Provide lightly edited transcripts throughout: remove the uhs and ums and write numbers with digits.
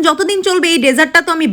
যতদিন চলবে এই ডেজার্টটা তো আমি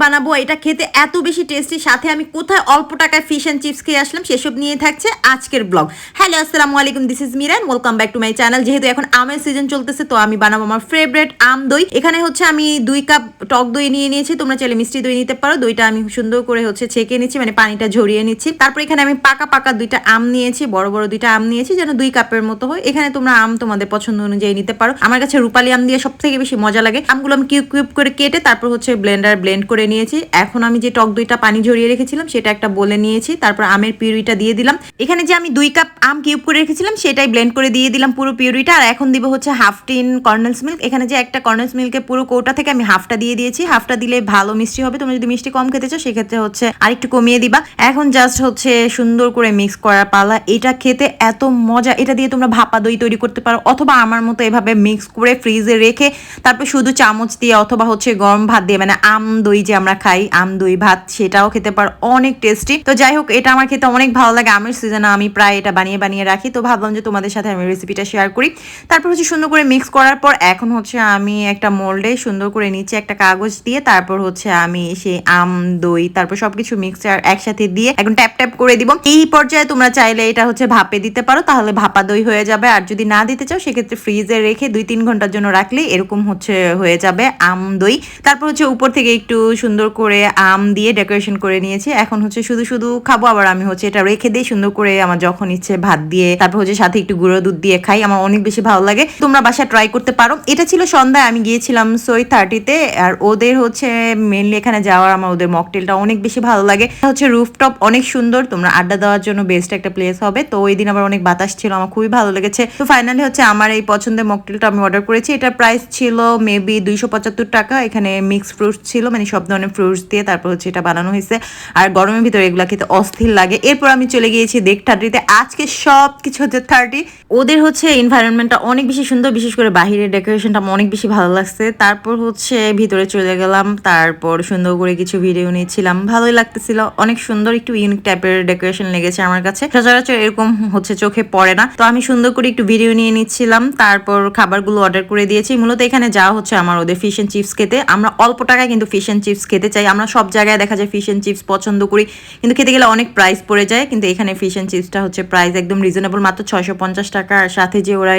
বানাবো। এটা খেতে এত বেশি টেস্টি, সাথে আমি কোথায় অল্প টাকায় ফিশ এন্ড চিপস খেয়ে আসলাম সেসব নিয়ে থাকছে আজকের ব্লগ। হ্যালো, আসসালামু আলাইকুম, this is Miran, welcome back to my channel. যেহেতু এখন আমের সিজন চলতেছে তো আমি বানাবো আমার ফেভারিট আম দই। এখানে হচ্ছে আমি 2 কাপ টক দই নিয়ে নিয়েছি, তোমরা চাইলে মিষ্টি দই নিতে পারো। দইটা আমি সুন্দর করে হচ্ছে ছেঁকে নিচ্ছি, মানে পানিটা ঝরিয়ে নিচ্ছি। তারপর এখানে আমি পাকা 2টা আম নিয়েছি, বড় 2টা আম নিয়েছি, যেন 2 কাপের মতো হয়। এখানে তোমরা আম তোমাদের পছন্দ অনুযায়ী নিতে পারো। আমার কাছে রূপালি আম দিয়ে সব থেকে বেশি মজা লাগে। আমগুলো আমি কিউব করে কেটে তারপর হচ্ছে ব্লেন্ড করে নিয়েছি। এখন আমি যে টক দইটা পানি ঝরিয়ে রেখেছিলাম সেটা একটা বলে নিয়েছি, তারপর আমের পিউরিটা দিয়ে দিলাম। এখানে যে আমি 2 কাপ আম কিউব করে রেখেছিলাম সেটাই ব্লেন্ড করে দিয়ে দিলাম পুরো পিউরিটা। আর এখন দিব হচ্ছে হাফ টিন কর্নেলস মিল্ক। এখানে যে একটা কর্নেলস মিল্কের পুরো কৌটা থেকে আমি হাফটা দিয়ে দিয়েছি। হাফটা দিলে ভালো মিষ্টি হবে, তোমরা যদি মিষ্টি কম খেতে চাও সেক্ষেত্রে হচ্ছে আরেকটু কমিয়ে দিবা। এখন জাস্ট হচ্ছে সুন্দর করে মিক্স করার পালা। এটা খেতে এত মজা, এটা দিয়ে তোমরা ভাপা দই তৈরি করতে পারো, অথবা আমার মতো এভাবে মিক্স করে ফ্রিজে রেখে তারপর শুধু চামচ দিয়ে অথবা হচ্ছে গরম ভাত দিয়ে, মানে আম দই যে আমরা খাই আম দই ভাত, সেটাও খেতে পারো, অনেক টেস্টি। তো যাই হোক, এটা আমার খেতে অনেক ভালো লাগে। আমের সিজনে আমি প্রায় এটা বানিয়ে রাখি, তো ভাবলাম যে তোমাদের সাথে আমি রেসিপিটা শেয়ার করি। তারপর হচ্ছে সুন্দর করে মিক্স করার পর এখন হচ্ছে আমি একটা মোল্ডে সুন্দর করে নিচে একটা কাগজ দিয়ে তারপর হচ্ছে আমি সেই আম দই তারপর সবকিছু মিক্সচার একসাথে দিয়ে এখন ট্যাপ করে দিব। এই পর্যায়ে তোমরা চাইলে এটা হচ্ছে ভাপে দিতে পারো, তাহলে ভাপা দই হয়ে যাবে। আর যদি না দিতে চাও সেক্ষেত্রে ফ্রিজে রেখে 2-3 ঘন্টার জন্য রাখলে এরকম হচ্ছে হয়ে যাবে আম দই। তারপর হচ্ছে উপর থেকে একটু সুন্দর করে আম দিয়ে ডেকোরেশন করে নিয়েছি। এখন হচ্ছে শুধু খাবো, আবার আমি হচ্ছে এটা রেখে দিই সুন্দর করে, আমার যখন ইচ্ছে ভাত দিয়ে তারপর হচ্ছে সাথে একটু গুঁড়ো দুধ দিয়ে খাই, আমার অনেক বেশি ভালো লাগে। তোমরা বাসায় ট্রাই করতে পারো। এটা ছিল সন্ধ্যায়, আমি গিয়েছিলাম সই 30-তে। আর ওদের হচ্ছে মেনলি এখানে যাওয়ার আমার ওদের মকটেলটা অনেক বেশি ভালো লাগে। হচ্ছে রুফটপ অনেক সুন্দর, তোমরা আড্ডা দেওয়ার জন্য বেস্ট একটা প্লেস হবে। তো ওই দিন আবার অনেক বাতাস ছিল, আমার খুবই ভালো লেগেছে। তো ফাইনালি হচ্ছে আমার এই পছন্দের মকটেলটা আমি অর্ডার করেছি। এটার প্রাইস ছিল মেবি 275 টাকা। এখানে মিক্স ফ্রুটস ছিল, মানে সব ধরনের ফ্রুটস দিয়ে তারপর হচ্ছে এটা বানানো হয়েছে। আর গরমের ভিতরে এগুলা খেতে অস্থির লাগে। এরপর আমি চলে গিয়েছি দেখ 30-তে। আজকে সব কিছু হচ্ছে 30। ওদের হচ্ছে এনভায়রনমেন্টটা অনেক বেশি সুন্দর, বিশেষ করে বাহিরের ডেকোরেশনটা অনেক বেশি ভালো লাগছে। তারপর হচ্ছে ভিতরে চলে গেলাম, তারপর সুন্দর করে কিছু ভিডিও নিয়েছিলাম, ভালোই লাগতেছিল। অনেক সুন্দর একটু ইউনিক টাইপের ডেকোরেশন লেগেছে আমার কাছে, সচরাচর এরকম হচ্ছে চোখে পড়ে না। তো আমি সুন্দর করে একটু ভিডিও নিয়ে নিচ্ছিলাম, তারপর খাবারগুলো অর্ডার করে দিয়েছি। মূলত এখানে যাওয়া হচ্ছে আমার ওদের ফিশ এন্ড চিপস খেতে। আমরা অল্প টাকায় কিন্তু ফিশ এন্ড চিপস খেতে চাই। আমরা সব জায়গায় দেখা যায় ফিশ এন্ড চিপস পছন্দ করি, কিন্তু খেতে গেলে অনেক প্রাইস পড়ে যায়। কিন্তু এখানে ফিশ এন্ড চিপসটা হচ্ছে প্রাইস একদম রিজনেবল, মাত্র 650 টাকা। আর সাথে যে ওরা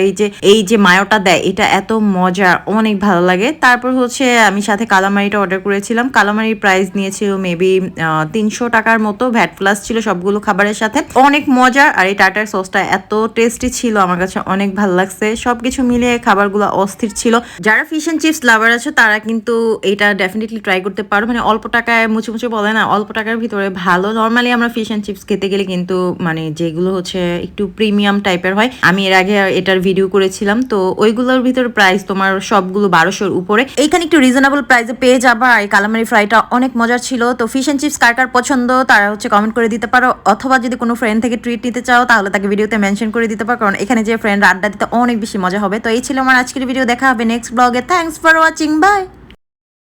এই যে মায়োটা দেয়, এটা এত মজা, অনেক ভালো লাগে। তারপর হচ্ছে আমি সাথে কালামারিটা অর্ডার করেছিলাম। কালামারির প্রাইস নিয়েছিল মেবি 300 টাকার মতো, ভ্যাট প্লাস ছিল সবগুলো খাবারের সাথে। অনেক মজার। আর এই টার্টার সসটা এত টেস্টি ছিল, আমার কাছে অনেক ভালো লাগছে। সবকিছু মিলিয়ে খাবারগুলো অস্থির ছিল। যারা ফিশ এন্ড চিপস লাভার আছে তারা কিন্তু এটা ডেফিনেটলি ট্রাই করতে পারো। মানে অল্প টাকায় মুছে বলে না, অল্প টাকার ভিতরে ভালো। নর্মালি আমরা ফিশ এন্ড চিপস খেতে গেলে কিন্তু মানে যেগুলো হচ্ছে একটু প্রিমিয়াম টাইপের হয়, আমি এর আগে এটার ভিডিও করেছিলাম, তো ওইগুলোর ভিতরে প্রাইস তোমার সবগুলো 1200-র উপরে। এইখানে একটু রিজনেবল প্রাইসে পেয়ে যাবা। আর এই কালামারি ফ্রাইটা অনেক মজার ছিল। তো ফিশ এন্ড চিপস কার পছন্দ তারা হচ্ছে কমেন্ট করে দিতে পারো, অথবা যদি কোনো ফ্রেন্ড থেকে ট্রিট নিতে চাও তাহলে তাকে ভিডিওতে মেনশন করে দিতে পারো, কারণ এখানে যে ফ্রেন্ড আড্ডা দিতে অনেক বেশি মজা হবে। তো এই ছিল আমার আজকের ভিডিও, দেখা হবে নেক্সট ব্লগে। Thanks for watching, by.